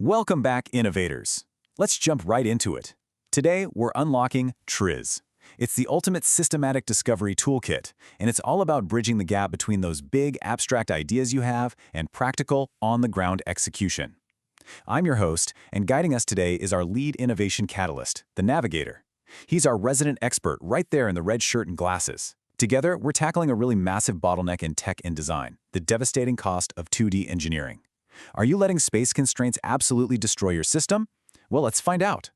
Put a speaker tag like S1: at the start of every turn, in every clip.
S1: Welcome back, Innovators. Let's jump right into it. Today, we're unlocking TRIZ. It's the ultimate systematic discovery toolkit, and it's all about bridging the gap between those big, abstract ideas you have and practical, on-the-ground execution. I'm your host, and guiding us today is our lead innovation catalyst, the Navigator. He's our resident expert right there in the red shirt and glasses. Together, we're tackling a really massive bottleneck in tech and design, the devastating cost of 2D engineering. Are you letting space constraints absolutely destroy your system? Well, let's find out.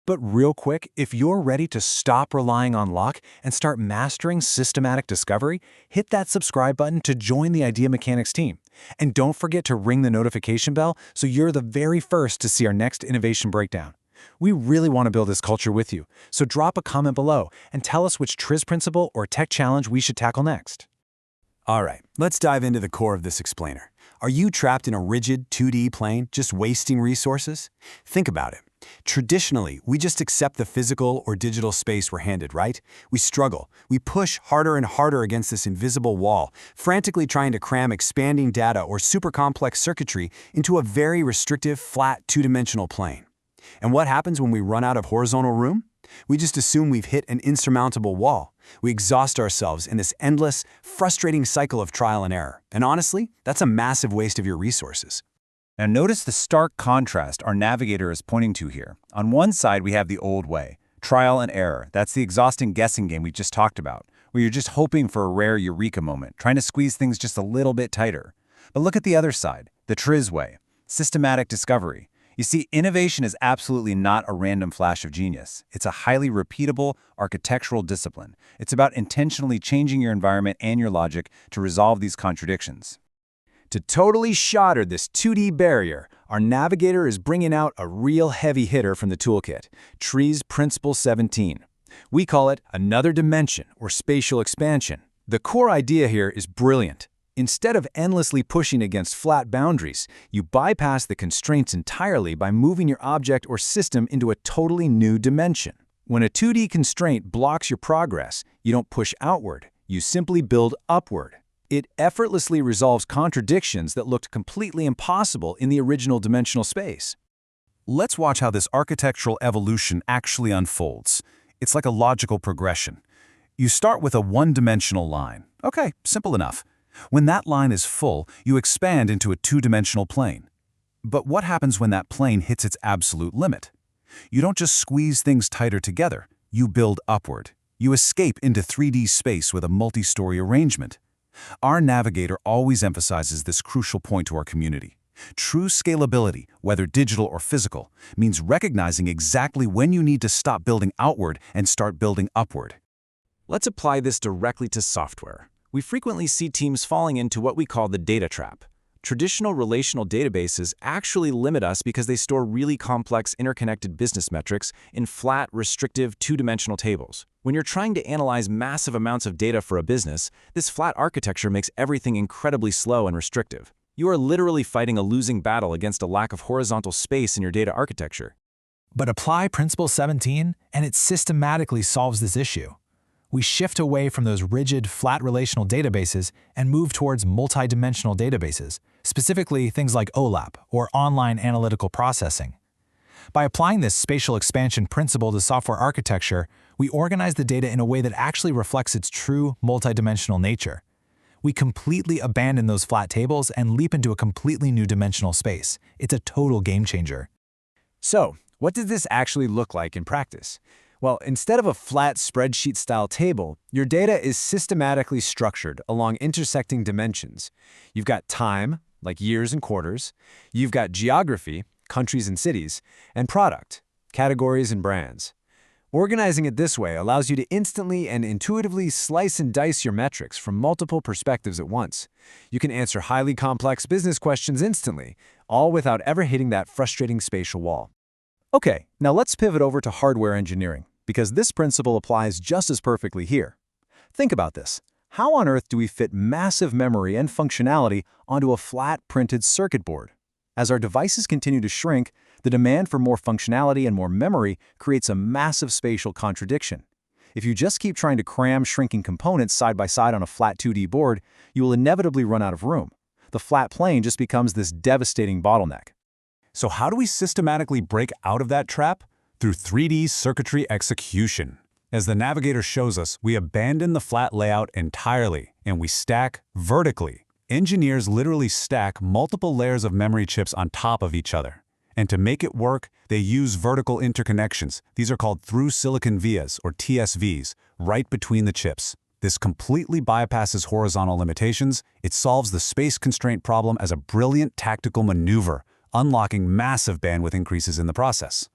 S2: But real quick, if you're ready to stop relying on luck and start mastering systematic discovery, hit that subscribe button to join the Idea Mechanics team. And don't forget to ring the notification bell so you're the very first to see our next innovation breakdown. We really want to build this culture with you, so drop a comment below and tell us which TRIZ principle or tech challenge we should tackle next.
S3: All right, let's dive into the core of this explainer. Are you trapped in a rigid 2D plane, just wasting resources? Think about it. Traditionally, we just accept the physical or digital space we're handed, right? We struggle. We push harder and harder against this invisible wall, frantically trying to cram expanding data or super complex circuitry into a very restrictive, flat, two-dimensional plane. And what happens when we run out of horizontal room? We just assume we've hit an insurmountable wall. We exhaust ourselves in this endless, frustrating cycle of trial and error. And honestly, that's a massive waste of your resources.
S1: Now notice the stark contrast our Navigator is pointing to here. On one side, we have the old way, trial and error. That's the exhausting guessing game we just talked about, where you're just hoping for a rare eureka moment, trying to squeeze things just a little bit tighter. But look at the other side, the TRIZ way, systematic discovery. You see, innovation is absolutely not a random flash of genius. It's a highly repeatable architectural discipline. It's about intentionally changing your environment and your logic to resolve these contradictions. To totally shatter this 2D barrier, our Navigator is bringing out a real heavy hitter from the toolkit, TRIZ Principle 17. We call it another dimension or spatial expansion. The core idea here is brilliant. Instead of endlessly pushing against flat boundaries, you bypass the constraints entirely by moving your object or system into a totally new dimension. When a 2D constraint blocks your progress, you don't push outward, you simply build upward. It effortlessly resolves contradictions that looked completely impossible in the original dimensional space.
S2: Let's watch how this architectural evolution actually unfolds. It's like a logical progression. You start with a one-dimensional line. Okay, simple enough. When that line is full, you expand into a two-dimensional plane. But what happens when that plane hits its absolute limit? You don't just squeeze things tighter together, you build upward. You escape into 3D space with a multi-story arrangement. Our Navigator always emphasizes this crucial point to our community. True scalability, whether digital or physical, means recognizing exactly when you need to stop building outward and start building upward.
S1: Let's apply this directly to software. We frequently see teams falling into what we call the data trap. Traditional relational databases actually limit us because they store really complex interconnected business metrics in flat, restrictive, two-dimensional tables. When you're trying to analyze massive amounts of data for a business, this flat architecture makes everything incredibly slow and restrictive. You are literally fighting a losing battle against a lack of horizontal space in your data architecture.
S4: But apply Principle 17, and it systematically solves this issue. We shift away from those rigid, flat relational databases and move towards multidimensional databases, specifically things like OLAP, or online analytical processing. By applying this spatial expansion principle to software architecture, we organize the data in a way that actually reflects its true multidimensional nature. We completely abandon those flat tables and leap into a completely new dimensional space. It's a total game changer.
S3: So, what does this actually look like in practice? Well, instead of a flat spreadsheet-style table, your data is systematically structured along intersecting dimensions. You've got time, like years and quarters. You've got geography, countries and cities, and product, categories and brands. Organizing it this way allows you to instantly and intuitively slice and dice your metrics from multiple perspectives at once. You can answer highly complex business questions instantly, all without ever hitting that frustrating spatial wall.
S1: Okay, now let's pivot over to hardware engineering, because this principle applies just as perfectly here. Think about this. How on earth do we fit massive memory and functionality onto a flat printed circuit board? As our devices continue to shrink, the demand for more functionality and more memory creates a massive spatial contradiction. If you just keep trying to cram shrinking components side by side on a flat 2D board, you will inevitably run out of room. The flat plane just becomes this devastating bottleneck.
S3: So how do we systematically break out of that trap? Through 3D circuitry execution. As the navigator shows us, we abandon the flat layout entirely, and we stack vertically. Engineers literally stack multiple layers of memory chips on top of each other. And to make it work, they use vertical interconnections. These are called through-silicon vias, or TSVs, right between the chips. This completely bypasses horizontal limitations. It solves the space constraint problem as a brilliant tactical maneuver, unlocking massive bandwidth increases in the process.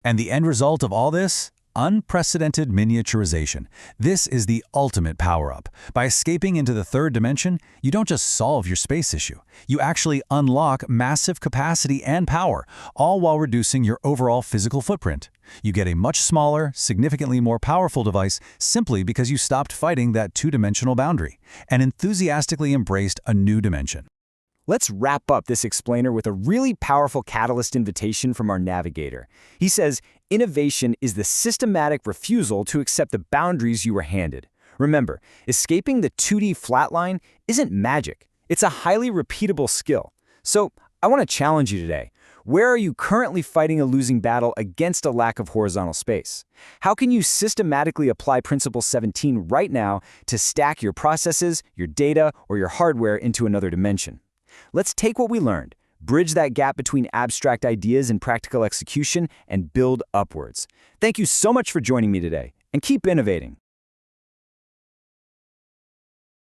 S2: And the end result of all this? Unprecedented miniaturization. This is the ultimate power-up. By escaping into the third dimension, you don't just solve your space issue. You actually unlock massive capacity and power, all while reducing your overall physical footprint. You get a much smaller, significantly more powerful device simply because you stopped fighting that two-dimensional boundary and enthusiastically embraced a new dimension.
S5: Let's wrap up this explainer with a really powerful catalyst invitation from our navigator. He says, innovation is the systematic refusal to accept the boundaries you were handed. Remember, escaping the 2D flatline isn't magic. It's a highly repeatable skill. So, I want to challenge you today. Where are you currently fighting a losing battle against a lack of horizontal space? How can you systematically apply Principle 17 right now to stack your processes, your data, or your hardware into another dimension? Let's take what we learned, bridge that gap between abstract ideas and practical execution, and build upwards. Thank you so much for joining me today, and keep innovating.